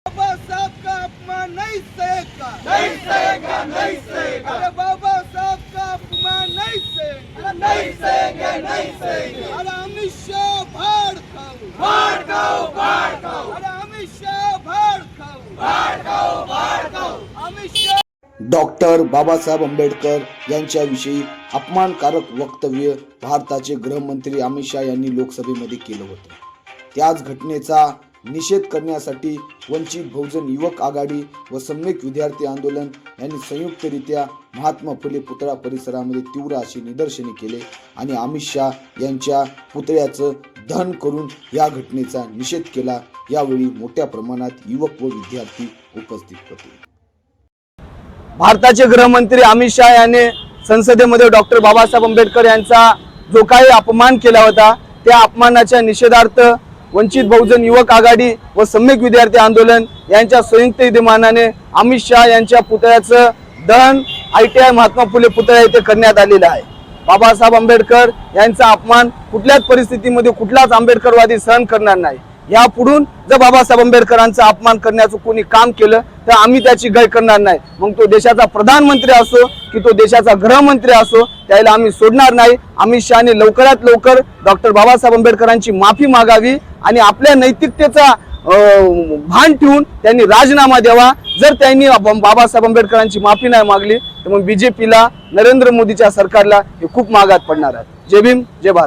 बाबा साहब का अपमान नहीं सहेगा, नहीं सहेगा, नहीं सहेगा। अरे बाबा साहब का अपमान नहीं सहेगा, नहीं सहेंगे, नहीं सहेंगे। अरे अमित शाह भाड़ खाओ, भाड़ खाओ, भाड़ खाओ। अरे अमित शाह भाड़ खाओ, भाड़ खाओ, भाड़ खाओ। अमित शाह डॉक्टर बाबासाहेब आंबेडकर यांच्याविषयी अपमानकारक वक्तव्य भारताचे गृहमंत्री अमित शाह यांनी लोकसभेमध्ये केलं होतं। त्याच घटनेचा निषेध करण्यासाठी वंचित बहुजन युवक आघाडी व सम्यक विद्यार्थी आंदोलन यांनी संयुक्तरित्या महात्मा फुले पुतळा परिसरामध्ये तीव्र अशी निदर्शने केले आणि अमित शाह यांच्या पुतळ्याचं दहन करून या घटनेचा निषेध केला। यावेळी मोठ्या प्रमाणात युवक व विद्यार्थी उपस्थित होते। भारताचे गृहमंत्री अमित शाह यांनी संसदेमध्ये डॉक्टर बाबासाहेब आंबेडकर यांचा जो काही अपमान केला होता त्या अपमानाच्या निषेधार्थ वंचित बहुजन युवक आघाडी व सम्यक विद्यार्थी आंदोलन यांच्या संयुक्त विद्यमानाने अमित शाह यांच्या पुतळ्याचं दहन ITI महात्मा फुले पुतळा येथे करण्यात आलेलं आहे। बाबासाहेब आंबेडकर यांचा अपमान कुठल्याच परिस्थितीमध्ये कुठलाच आंबेडकरवादी सहन करणार नाही। यापुढून जर बाबासाहेब आंबेडकरांचा अपमान करण्याचं कोणी काम केलं तर आम्ही त्याची गय करणार नाही। मग तो देशाचा प्रधानमंत्री असो की तो देशाचा गृहमंत्री असो त्याला आम्ही सोडणार नाही। अमित शाहने लवकरात लवकर डॉक्टर बाबासाहेब आंबेडकरांची माफी मागावी आणि आपल्या नैतिकतेचा भान ठेवून त्यांनी राजीनामा द्यावा। जर त्यांनी बाबासाहेब आंबेडकरांची माफी नाही मागली तर मग BJPला नरेंद्र मोदीच्या सरकारला हे खूप मागात पडणार आहे। जय भीम, जय भारत।